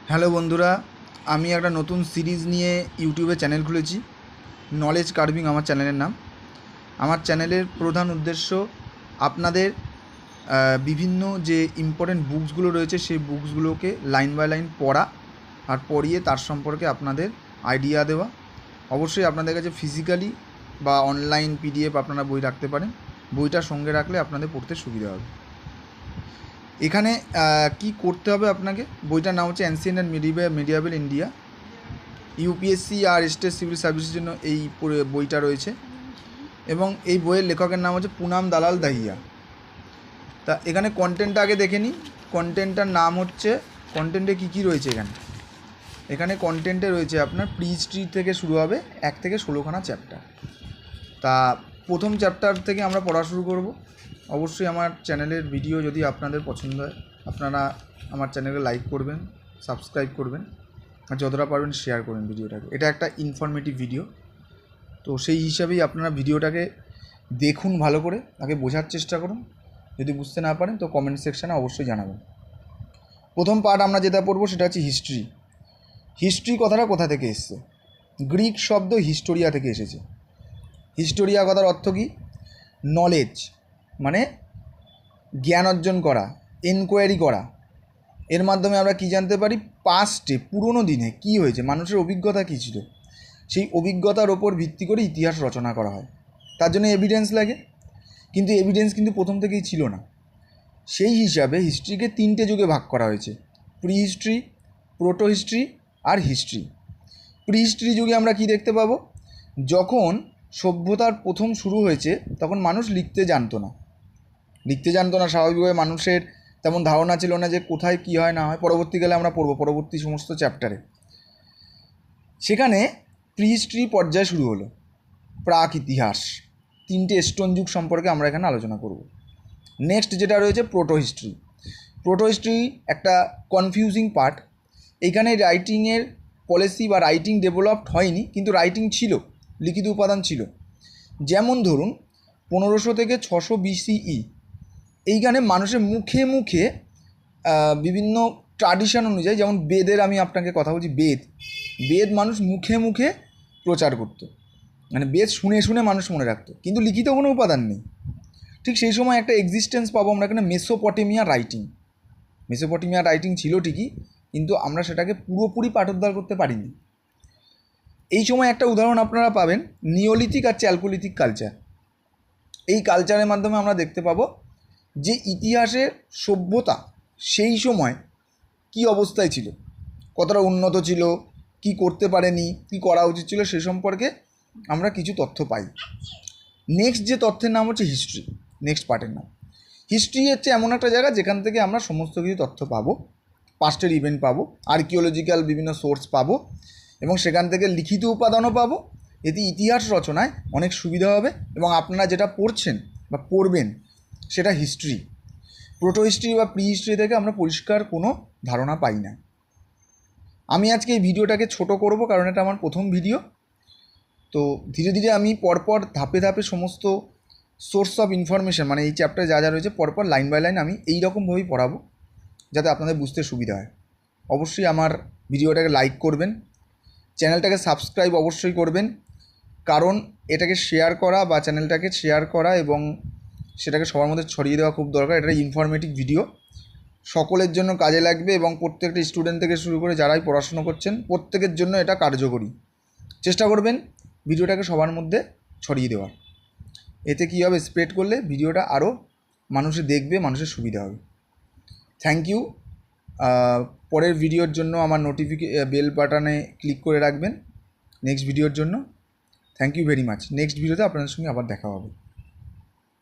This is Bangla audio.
হ্যালো বন্ধুরা, আমি একটা নতুন সিরিজ নিয়ে ইউটিউবে চ্যানেল খুলেছি। নলেজ কার্ভিং আমার চ্যানেলের নাম। আমার চ্যানেলের প্রধান উদ্দেশ্য আপনাদের বিভিন্ন যে ইম্পর্টেন্ট বুকসগুলো রয়েছে সেই বুকসগুলোকে লাইন বাই লাইন পড়া আর পড়িয়ে তার সম্পর্কে আপনাদের আইডিয়া দেওয়া। অবশ্যই আপনাদের কাছে ফিজিক্যালি বা অনলাইন পিডিএফ আপনারা বই রাখতে পারেন। বইটা সঙ্গে রাখলে আপনাদের পড়তে সুবিধা হবে। এখানে কি করতে হবে আপনাকে, বইটার নাম হচ্ছে ancient and medieval India. UPSC আর স্টেট সিভিল সার্ভিসের জন্য এই বইটা রয়েছে এবং এই বইয়ের লেখকের নাম হচ্ছে পুনাম দালাল দাহিয়া। তা এখানে কন্টেন্টটা আগে দেখে নিই। কন্টেন্টটার নাম হচ্ছে, কন্টেন্টে কী কী রয়েছে এখানে কন্টেন্টে রয়েছে আপনার প্রি হিস্ট্রি থেকে শুরু হবে 1 থেকে 16খানা চ্যাপ্টার। তা প্রথম চ্যাপ্টার থেকে আমরা পড়া শুরু করব। অবশ্যই আমার চ্যানেলের ভিডিও যদি আপনাদের পছন্দ হয় আপনারা আমার চ্যানেলে লাইক করবেন, সাবস্ক্রাইব করবেন আর যতটা পারবেন শেয়ার করবেন ভিডিওটাকে। এটা একটা ইনফরমেটিভ ভিডিও, তো সেই হিসাবেই আপনারা ভিডিওটাকে দেখুন, ভালো করে আগে বোঝার চেষ্টা করুন। যদি বুঝতে না পারেন তো কমেন্ট সেকশানে অবশ্যই জানাবেন। প্রথম পার্ট আমরা যেটা পড়বো সেটা হচ্ছে হিস্ট্রি। হিস্ট্রি কথাটা কোথা থেকে এসছে? গ্রিক শব্দ হিস্টোরিয়া থেকে এসেছে। হিস্টোরিয়া কথার অর্থ কী? নলেজ, মানে জ্ঞান অর্জন করা, এনকোয়ারি করা। এর মাধ্যমে আমরা কী জানতে পারি? পাস্টে, পুরনো দিনে কী হয়েছে, মানুষের অভিজ্ঞতা কী ছিল, সেই অভিজ্ঞতার ওপর ভিত্তি করে ইতিহাস রচনা করা হয়। তার জন্য এভিডেন্স লাগে, কিন্তু এভিডেন্স কিন্তু প্রথম থেকেই ছিল না। সেই হিসাবে হিস্ট্রিকে 3টে যুগে ভাগ করা হয়েছে: প্রি হিস্ট্রি, প্রোটো হিস্ট্রি আর হিস্ট্রি। প্রি হিস্ট্রি যুগে আমরা কি দেখতে পাবো? যখন সভ্যতার প্রথম শুরু হয়েছে তখন মানুষ লিখতে জানতো না। স্বাভাবিকভাবে মানুষের তেমন ধারণা ছিল না যে কোথায় কী হয় না হয়। পরবর্তীকালে আমরা পড়ব পরবর্তী সমস্ত চ্যাপ্টারে। সেখানে প্রি হিস্ট্রি পর্যায়ে শুরু হলো প্রাক ইতিহাস। 3টে স্টোন যুগ সম্পর্কে আমরা এখানে আলোচনা করব। নেক্সট যেটা রয়েছে প্রোটো হিস্ট্রি। প্রোটো হিস্ট্রি একটা কনফিউজিং পার্ট। এইখানে রাইটিংয়ের পলিসি বা রাইটিং ডেভেলপড হয়নি, কিন্তু রাইটিং ছিল, লিখিত উপাদান ছিল। যেমন ধরুন 1500 থেকে 600 BCE এইখানে মানুষের মুখে মুখে বিভিন্ন ট্র্যাডিশন অনুযায়ী, যেমন বেদের আমি আপনাকে কথা বলছি, বেদ মানুষ মুখে মুখে প্রচার করত, মানে বেদ শুনে শুনে মানুষ মনে রাখতো, কিন্তু লিখিত কোনো উপাদান নেই। ঠিক সেই সময় একটা এক্সিস্টেন্স পাবো আমরা এখানে মেসোপটেমিয়া রাইটিং ছিল ঠিকই, কিন্তু আমরা সেটাকে পুরোপুরি পাঠোদ্ধার করতে পারিনি। এই সময় একটা উদাহরণ আপনারা পাবেন নিওলিথিক আর চ্যালকোলিথিক কালচার। এই কালচারের মাধ্যমে আমরা দেখতে পাবো যে ইতিহাসের সভ্যতা সেই সময় কি অবস্থায় ছিল, কতটা উন্নত ছিল, কি করতে পারেনি, কি করা উচিত ছিল, সে সম্পর্কে আমরা কিছু তথ্য পাই। নেক্সট যে তথ্যের নাম হচ্ছে হিস্ট্রি। নেক্সট পার্টের নাম হিস্ট্রি হচ্ছে এমন একটা জায়গা যেখান থেকে আমরা সমস্ত কিছু তথ্য পাবো, পাস্টের ইভেন্ট পাবো, আর্কিওলজিক্যাল বিভিন্ন সোর্স পাবো এবং সেখান থেকে লিখিত উপাদানও পাবো। এতে ইতিহাস রচনায় অনেক সুবিধা হবে এবং আপনারা যেটা পড়ছেন বা পড়বেন সেটা হিস্ট্রি। প্রোটো হিস্ট্রি বা প্রি হিস্ট্রি থেকে আমরা পরিষ্কার কোনো ধারণা পাই না। আমি আজকে এই ভিডিওটাকে ছোট করব কারণ এটা আমার প্রথম ভিডিও। তো ধীরে ধীরে আমি পরপর ধাপে ধাপে সমস্ত সোর্স অফ ইনফরমেশান, মানে এই চ্যাপ্টারে যা যা রয়েছে পরপর লাইন বাই লাইন আমি এই রকমভাবেই পড়াবো যাতে আপনাদের বুঝতে সুবিধা হয়। অবশ্যই আমার ভিডিওটাকে লাইক করবেন, চ্যানেলটাকে সাবস্ক্রাইব অবশ্যই করবেন, কারণ এটাকে শেয়ার করা বা চ্যানেলটাকে শেয়ার করা এবং সেটাকে সবার মধ্যে ছড়িয়ে দেওয়া খুব দরকার। এটা ইনফরমেটিভ ভিডিও, সকলের জন্য কাজে লাগবে এবং প্রত্যেকটা স্টুডেন্ট থেকে শুরু করে যারাই পড়াশুনো করছেন প্রত্যেকের জন্য এটা কার্যকরী। চেষ্টা করবেন ভিডিওটাকে সবার মধ্যে ছড়িয়ে দেওয়ার। এতে কী হবে, স্প্রেড করলে ভিডিওটা আরও মানুষে দেখবে, মানুষের সুবিধা হবে। Thank you. পরের ভিডিওর জন্য আমার বেল বাটনে ক্লিক করে রাখবেন নেক্সট ভিডিওর জন্য। Thank you very much. Next ভিডিওতে আপনাদের সঙ্গে আবার দেখা হবে।